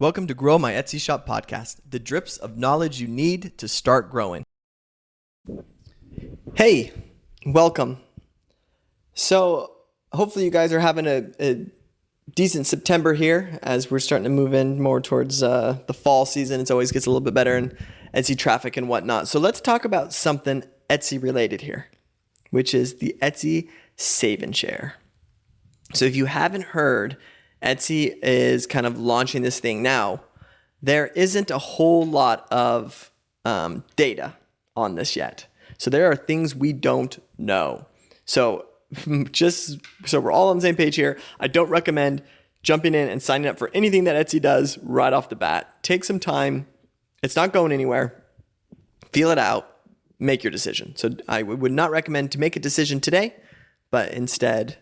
Welcome to Grow My Etsy Shop podcast, the drips of knowledge you need to start growing. Hey, welcome. So hopefully you guys are having a decent September here as we're starting to move in more towards the fall season. It always gets a little bit better in Etsy traffic and whatnot. So let's talk about something Etsy related here, which is the Etsy Save and Share. So if you haven't heard, Etsy is kind of launching this thing now. There isn't a whole lot of data on this yet. So there are things we don't know. So just so we're all on the same page here, I don't recommend jumping in and signing up for anything that Etsy does right off the bat. Take some time. It's not going anywhere. Feel it out. Make your decision. So I would not recommend to make a decision today, but instead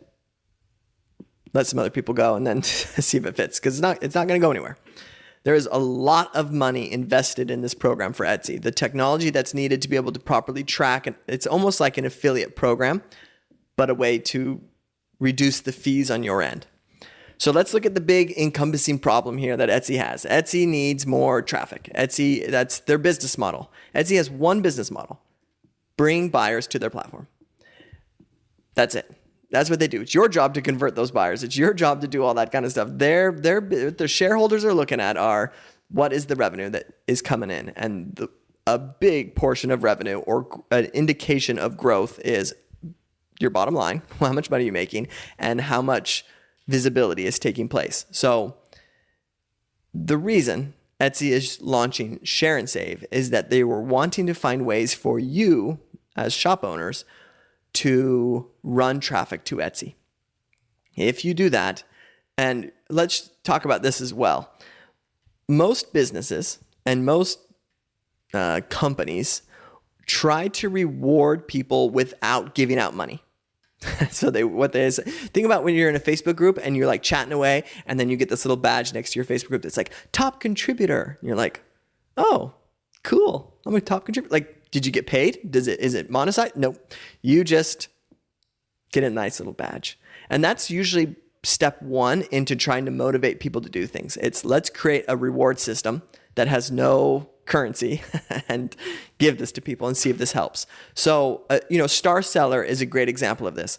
let some other people go and then see if it fits, because it's not going to go anywhere. There is a lot of money invested in this program for Etsy. The technology that's needed to be able to properly track, and it's almost like an affiliate program, but a way to reduce the fees on your end. So let's look at the big encompassing problem here that Etsy has. Etsy needs more traffic. Etsy, that's their business model. Etsy has one business model: bring buyers to their platform. That's it. That's what they do. It's your job to convert those buyers. It's your job to do all that kind of stuff. The shareholders are looking at are what is the revenue that is coming in, and a big portion of revenue or an indication of growth is your bottom line. How much money are you making, and how much visibility is taking place. So the reason Etsy is launching Share and Save is that they were wanting to find ways for you as shop owners to run traffic to Etsy. If you do that, and let's talk about this as well. Most businesses and most companies try to reward people without giving out money. So think about when you're in a Facebook group and you're like chatting away, and then you get this little badge next to your Facebook group that's like top contributor. And you're like, oh, cool, I'm a top contributor. Like, did you get paid? Is it monetized? Nope. You just get a nice little badge. And that's usually step one into trying to motivate people to do things. It's let's create a reward system that has no currency and give this to people and see if this helps. So, Star Seller is a great example of this.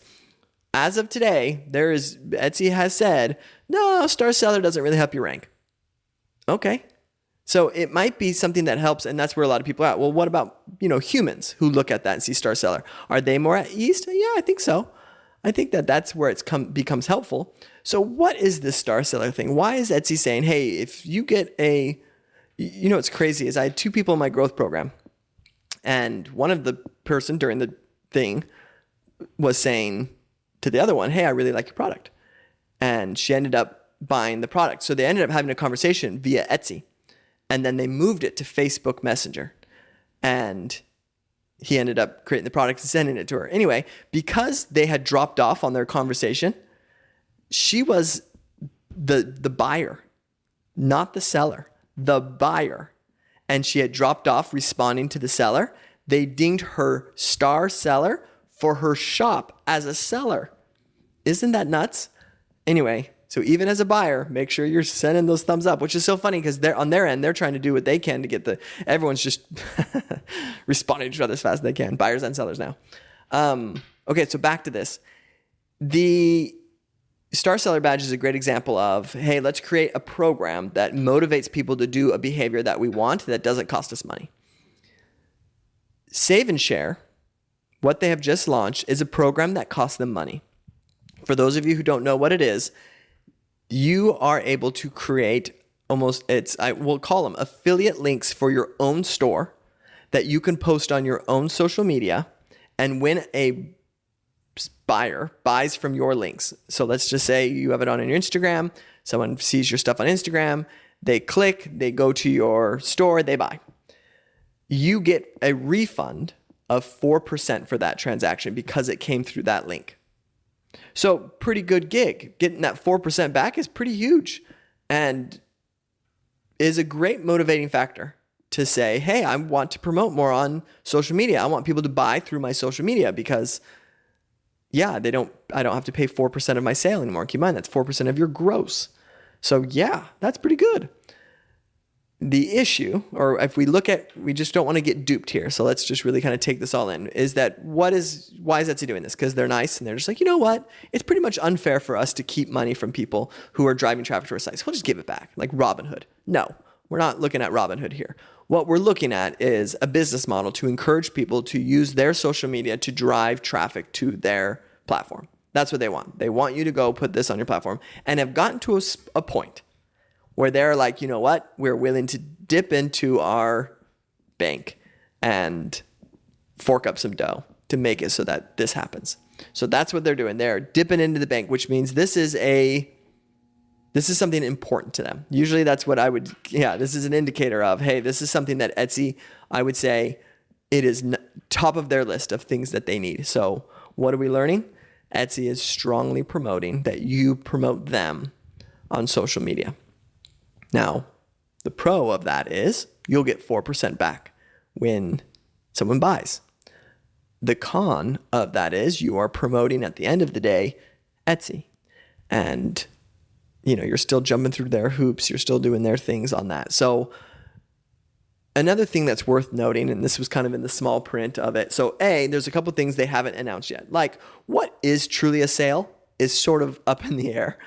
As of today, Etsy has said, no, Star Seller doesn't really help you rank. Okay. So it might be something that helps, and that's where a lot of people are at. Well, what about, humans who look at that and see Star Seller? Are they more at ease? Yeah, I think so. I think that's where becomes helpful. So what is this Star Seller thing? Why is Etsy saying, hey, if you get what's crazy is I had two people in my growth program, and one of the person during the thing was saying to the other one, hey, I really like your product. And she ended up buying the product. So they ended up having a conversation via Etsy. And then they moved it to Facebook Messenger. And he ended up creating the product and sending it to her. Anyway, because they had dropped off on their conversation, she was the buyer, not the seller, the buyer. And she had dropped off responding to the seller. They dinged her Star Seller for her shop as a seller. Isn't that nuts? Anyway, so even as a buyer, make sure you're sending those thumbs up, which is so funny because they're on their end, they're trying to do what they can to get everyone's just responding to each other as fast as they can, buyers and sellers now. Okay, so back to this. The Star Seller badge is a great example of, hey, let's create a program that motivates people to do a behavior that we want that doesn't cost us money. Save and Share, what they have just launched, is a program that costs them money. For those of you who don't know what it is, you are able to create we'll call them affiliate links for your own store that you can post on your own social media. And when a buyer buys from your links, so let's just say you have it on your Instagram, someone sees your stuff on Instagram, they click, they go to your store, they buy. You get a refund of 4% for that transaction because it came through that link. So pretty good gig. Getting that 4% back is pretty huge and is a great motivating factor to say, hey, I want to promote more on social media. I want people to buy through my social media because I don't have to pay 4% of my sale anymore. Keep in mind, that's 4% of your gross. So yeah, that's pretty good. the issue, or if we look at, we just don't want to get duped here. So let's just really kind of take this all in, is that why is Etsy doing this? Because they're nice and they're just like, you know what? It's pretty much unfair for us to keep money from people who are driving traffic to our sites. We'll just give it back, like Robinhood. No, we're not looking at Robinhood here. What we're looking at is a business model to encourage people to use their social media to drive traffic to their platform. That's what they want. They want you to go put this on your platform, and have gotten to a point where they're like, you know what, we're willing to dip into our bank and fork up some dough to make it so that this happens. So that's what they're doing. They're dipping into the bank, which means this is something important to them. Usually that's what this is an indicator of, hey, this is something that Etsy, I would say it is top of their list of things that they need. So what are we learning? Etsy is strongly promoting that you promote them on social media. Now, the pro of that is you'll get 4% back when someone buys. The con of that is you are promoting, at the end of the day, Etsy. And, you're still jumping through their hoops. You're still doing their things on that. So another thing that's worth noting, and this was kind of in the small print of it. So there's a couple things they haven't announced yet. Like, what is truly a sale is sort of up in the air.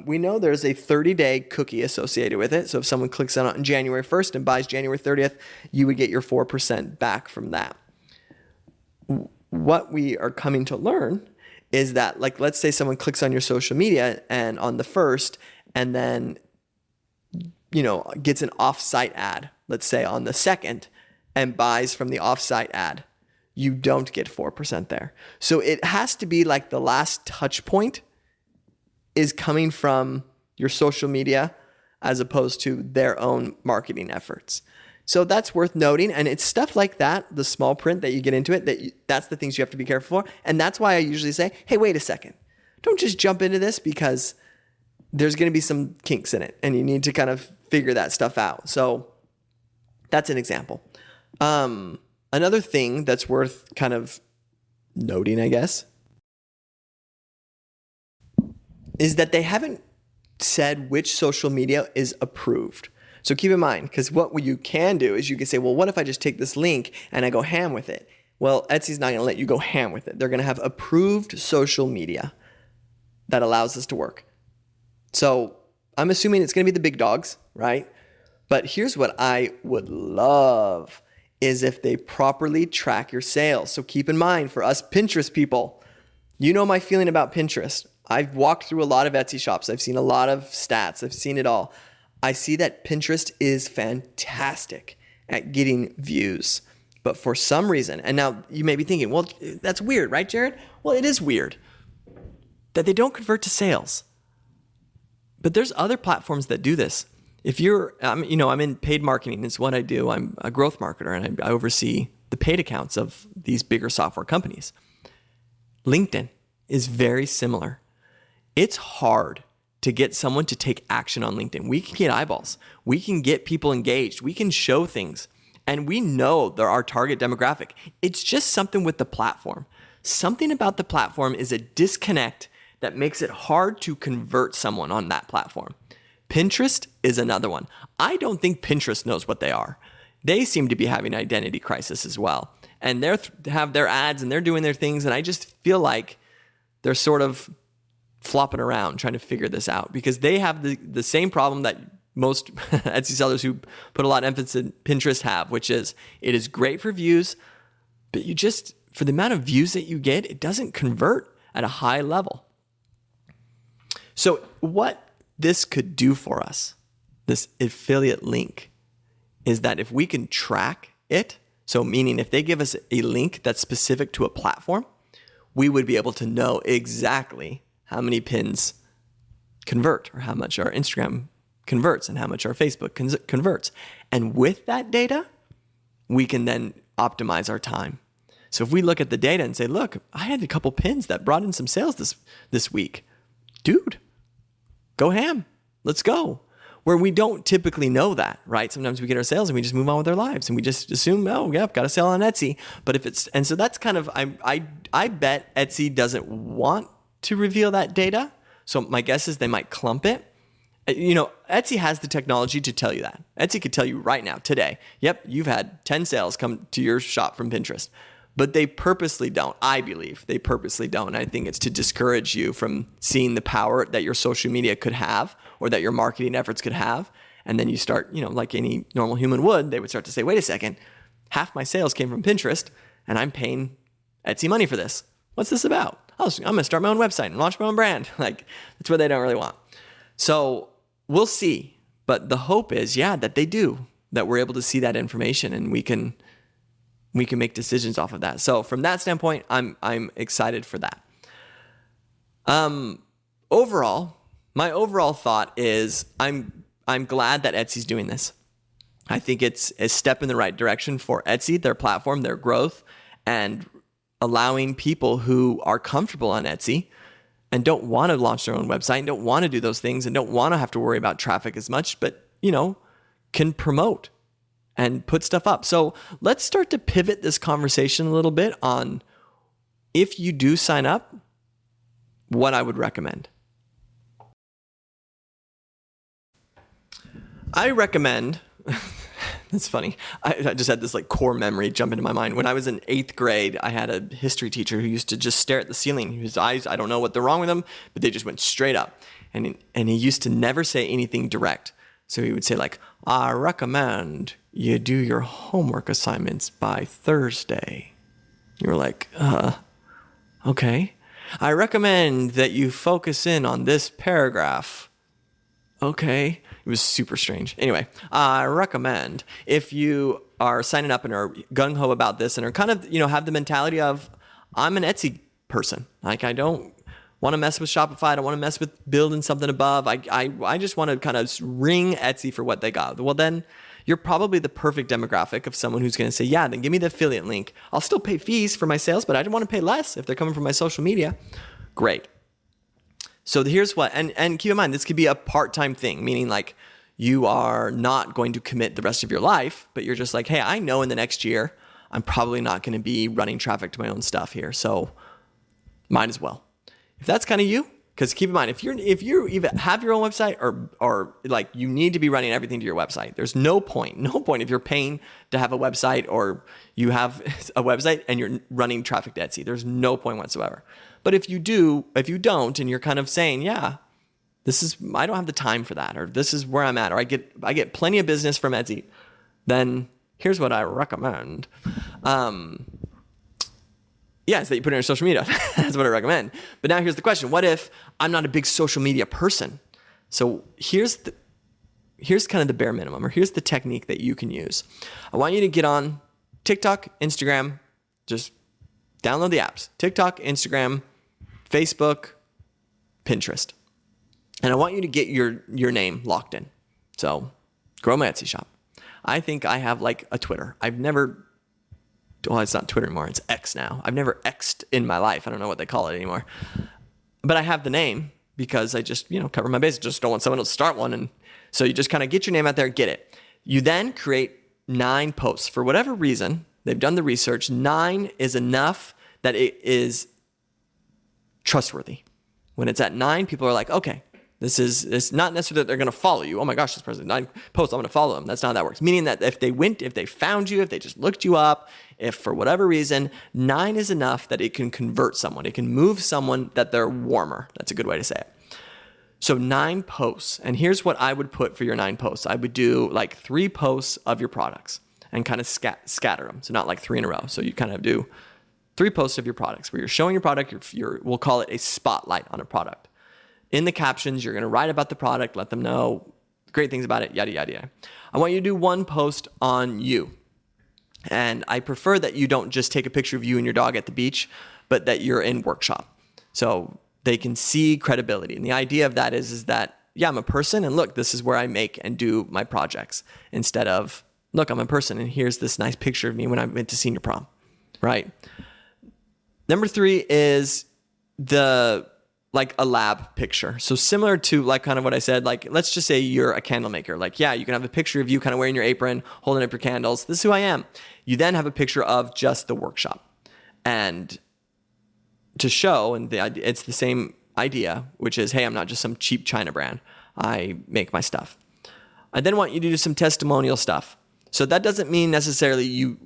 We know there's a 30-day cookie associated with it. So if someone clicks on it on January 1st and buys January 30th, you would get your 4% back from that. What we are coming to learn is that, like, let's say someone clicks on your social media and on the 1st, and then, gets an off-site ad, let's say on the 2nd, and buys from the off-site ad. You don't get 4% there. So it has to be like the last touch point is coming from your social media as opposed to their own marketing efforts. So that's worth noting. And it's stuff like that, the small print that you get into it, that's the things you have to be careful for. And that's why I usually say, hey, wait a second. Don't just jump into this, because there's going to be some kinks in it and you need to kind of figure that stuff out. So that's an example. Another thing that's worth kind of noting, I guess, is that they haven't said which social media is approved. So keep in mind, because what you can do is you can say, well, what if I just take this link and I go ham with it? Well, Etsy's not going to let you go ham with it. They're going to have approved social media that allows this to work. So I'm assuming it's going to be the big dogs, right? But here's what I would love is if they properly track your sales. So keep in mind, for us Pinterest people, you know my feeling about Pinterest. I've walked through a lot of Etsy shops. I've seen a lot of stats. I've seen it all. I see that Pinterest is fantastic at getting views. But for some reason, and now you may be thinking, well, that's weird, right, Jared? Well, it is weird that they don't convert to sales. But there's other platforms that do this. If I'm in paid marketing, is what I do. I'm a growth marketer, and I oversee the paid accounts of these bigger software companies. LinkedIn is very similar. It's hard to get someone to take action on LinkedIn. We can get eyeballs. We can get people engaged. We can show things. And we know they're our target demographic. It's just something with the platform. Something about the platform is a disconnect that makes it hard to convert someone on that platform. Pinterest is another one. I don't think Pinterest knows what they are. They seem to be having identity crisis as well. And they have their ads and they're doing their things. And I just feel like they're sort of flopping around trying to figure this out, because they have the same problem that most Etsy sellers who put a lot of emphasis in Pinterest have, which is it is great for views, but for the amount of views that you get, it doesn't convert at a high level. So what this could do for us, this affiliate link, is that if we can track it, so meaning if they give us a link that's specific to a platform, we would be able to know exactly how many pins convert, or how much our Instagram converts, and how much our Facebook converts. And with that data, we can then optimize our time. So if we look at the data and say, look, I had a couple pins that brought in some sales this week. Dude, go ham. Let's go. Where we don't typically know that, right? Sometimes we get our sales and we just move on with our lives and we just assume, oh, yeah, I've got a sale on Etsy. But and so that's kind of, I bet Etsy doesn't want to reveal that data. So my guess is they might clump it. Etsy has the technology to tell you that. Etsy could tell you right now, today, yep, you've had 10 sales come to your shop from Pinterest. But they purposely don't. I believe they purposely don't. I think it's to discourage you from seeing the power that your social media could have or that your marketing efforts could have. And then you start, like any normal human would, they would start to say, wait a second, half my sales came from Pinterest and I'm paying Etsy money for this. What's this about? Oh, so I'm going to start my own website and launch my own brand. Like, that's what they don't really want. So we'll see. But the hope is, that they do, that we're able to see that information and we can make decisions off of that. So from that standpoint, I'm excited for that. Overall, my overall thought is I'm glad that Etsy's doing this. I think it's a step in the right direction for Etsy, their platform, their growth, and allowing people who are comfortable on Etsy and don't want to launch their own website and don't want to do those things and don't want to have to worry about traffic as much, but, can promote and put stuff up. So let's start to pivot this conversation a little bit on, if you do sign up, what I would recommend. I recommend, that's funny, I just had this core memory jump into my mind. When I was in 8th grade, I had a history teacher who used to just stare at the ceiling. His eyes, I don't know what they're wrong with them, but they just went straight up. And he used to never say anything direct. So he would say I recommend you do your homework assignments by Thursday. You were like, okay. I recommend that you focus in on this paragraph. Okay. It was super strange. Anyway, I recommend, if you are signing up and are gung-ho about this and are kind of, have the mentality of, I'm an Etsy person. I don't want to mess with Shopify. I don't want to mess with building something above. I just want to kind of ring Etsy for what they got. Well, then you're probably the perfect demographic of someone who's going to say, then give me the affiliate link. I'll still pay fees for my sales, but I don't want to pay less if they're coming from my social media. Great. So here's what, and keep in mind, this could be a part-time thing, meaning you are not going to commit the rest of your life, but you're just hey, I know in the next year, I'm probably not going to be running traffic to my own stuff here. So might as well. If that's kind of you, because keep in mind, if you even have your own website or you need to be running everything to your website, there's no point if you're paying to have a website or you have a website and you're running traffic to Etsy. There's no point whatsoever. But if you don't, and you're kind of saying, I don't have the time for that, or this is where I'm at, or I get plenty of business from Etsy, then here's what I recommend. Is that you put it on your social media. That's what I recommend. But now here's the question. What if I'm not a big social media person? So here's kind of the bare minimum, or here's the technique that you can use. I want you to get on TikTok, Instagram, just download the apps. TikTok, Instagram, Facebook, Pinterest. And I want you to get your name locked in. So grow my Etsy shop. I think I have a Twitter. It's not Twitter anymore. It's X now. I've never X'd in my life. I don't know what they call it anymore. But I have the name because I just, cover my bases. Just don't want someone to start one. And so you just kind of get your name out there, get it. You then create 9 posts. For whatever reason, they've done the research. 9 is enough that it is trustworthy. When it's at 9, people are like, okay, it's not necessarily that they're going to follow you. Oh my gosh, this person 9 posts, I'm going to follow them. That's not how that works. Meaning that if they found you, if they just looked you up, if for whatever reason, 9 is enough that it can convert someone. It can move someone that they're warmer. That's a good way to say it. So 9 posts. And here's what I would put for your 9 posts. I would do 3 posts of your products and kind of scatter them. So not 3 in a row. So you kind of do 3 posts of your products where you're showing your product. We'll call it a spotlight on a product. In the captions, you're going to write about the product, let them know great things about it, yada, yada, yada. I want you to do 1 post on you. And I prefer that you don't just take a picture of you and your dog at the beach, but that you're in workshop. So they can see credibility. And the idea of that is that, I'm a person, and look, this is where I make and do my projects. Instead of, look, I'm a person, and here's this nice picture of me when I went to senior prom, right? Number 3 is a lab picture. So similar to kind of what I said, let's just say you're a candle maker. You can have a picture of you kind of wearing your apron, holding up your candles. This is who I am. You then have a picture of just the workshop. And to show, and it's the same idea, which is, hey, I'm not just some cheap China brand. I make my stuff. I then want you to do some testimonial stuff. So that doesn't mean necessarily you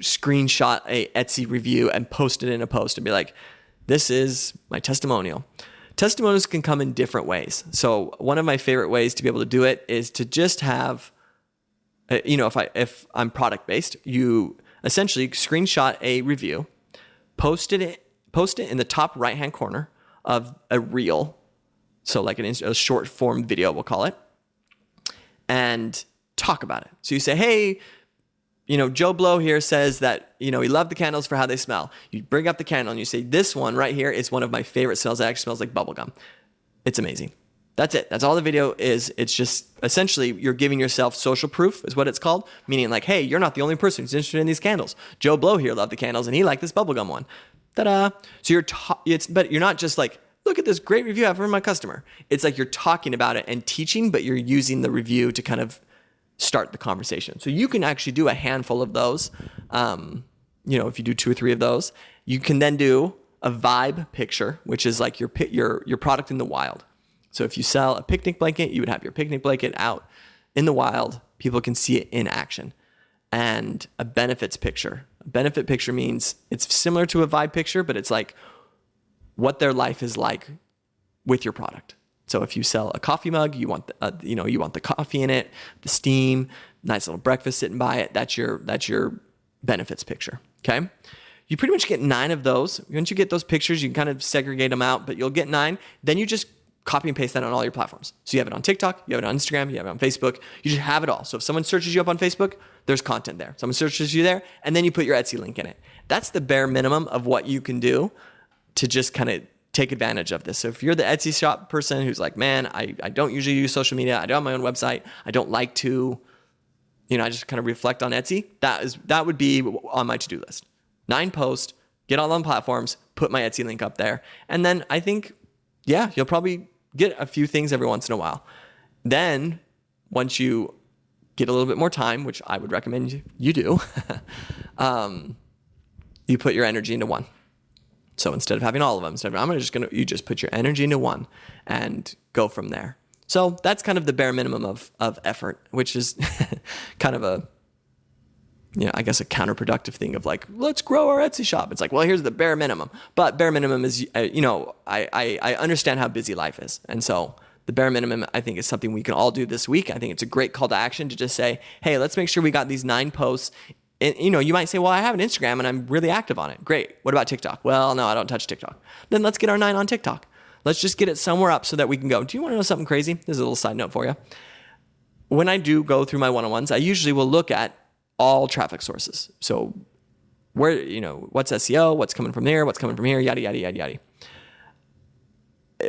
screenshot a Etsy review and post it in a post and be like, this is my testimonial. Testimonials can come in different ways. So one of my favorite ways to be able to do it is to just have, if I'm product based, you essentially screenshot a review, post it in the top right hand corner of a reel. So like a short form video, we'll call it, and talk about it. So you say, hey, Joe Blow here says that, he loved the candles for how they smell. You bring up the candle and you say, this one right here is one of my favorite smells. It actually smells like bubblegum. It's amazing. That's it. That's all the video is. It's just essentially you're giving yourself social proof is what it's called. Meaning like, hey, you're not the only person who's interested in these candles. Joe Blow here loved the candles and he liked this bubblegum one. Ta-da. So but you're not just like, look at this great review I have from my customer. It's like you're talking about it and teaching, but you're using the review to kind of start the conversation. So you can actually do a handful of those. If you do 2 or 3 of those, you can then do a vibe picture, which is like your product in the wild. So if you sell a picnic blanket, you would have your picnic blanket out in the wild. People can see it in action. And a benefits picture. A benefit picture means it's similar to a vibe picture, but it's like what their life is like with your product. So if you sell a coffee mug, you want the coffee in it, the steam, nice little breakfast sitting by it. That's your benefits picture. Okay. You pretty much get 9 of those. Once you get those pictures, you can kind of segregate them out, but you'll get 9. Then you just copy and paste that on all your platforms. So you have it on TikTok, you have it on Instagram, you have it on Facebook. You just have it all. So if someone searches you up on Facebook, there's content there. Someone searches you there, and then you put your Etsy link in it. That's the bare minimum of what you can do to just kind of take advantage of this. So if you're the Etsy shop person who's like, man, I don't usually use social media. I don't have my own website. I don't like to, I just kind of reflect on Etsy. That would be on my to-do list. 9 posts, get all on platforms, put my Etsy link up there. And then I think, you'll probably get a few things every once in a while. Then once you get a little bit more time, which I would recommend you do, you put your energy into one. So instead of having all of them, you just put your energy into one and go from there. So that's kind of the bare minimum of effort, which is kind of a counterproductive thing of like, let's grow our Etsy shop. It's like, well, here's the bare minimum. But bare minimum is, I understand how busy life is. And so the bare minimum, I think, is something we can all do this week. I think it's a great call to action to just say, hey, let's make sure we got these 9 posts. And, you might say, well, I have an Instagram and I'm really active on it. Great. What about TikTok? Well, no, I don't touch TikTok. Then let's get our 9 on TikTok. Let's just get it somewhere up so that we can go. Do you want to know something crazy? This is a little side note for you. When I do go through my one-on-ones, I usually will look at all traffic sources. So where, what's SEO, what's coming from there, what's coming from here, yada, yada, yada, yada.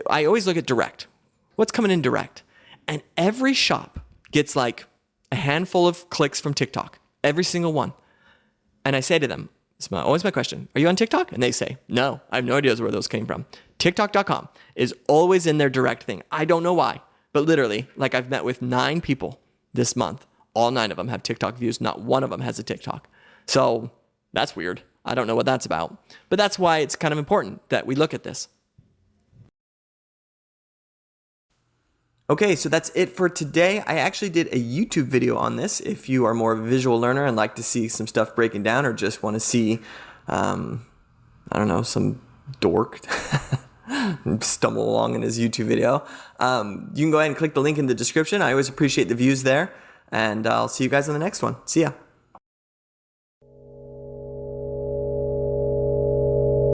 I always look at direct. What's coming in direct? And every shop gets like a handful of clicks from TikTok. Every single one. And I say to them, it's always my question, are you on TikTok? And they say, no, I have no idea where those came from. TikTok.com is always in their direct thing. I don't know why, but literally, like I've met with 9 people this month. All 9 of them have TikTok views. Not one of them has a TikTok. So that's weird. I don't know what that's about. But that's why it's kind of important that we look at this. Okay, so that's it for today. I actually did a YouTube video on this. If you are more of a visual learner and like to see some stuff breaking down or just want to see, some dork stumble along in his YouTube video, you can go ahead and click the link in the description. I always appreciate the views there. And I'll see you guys on the next one. See ya.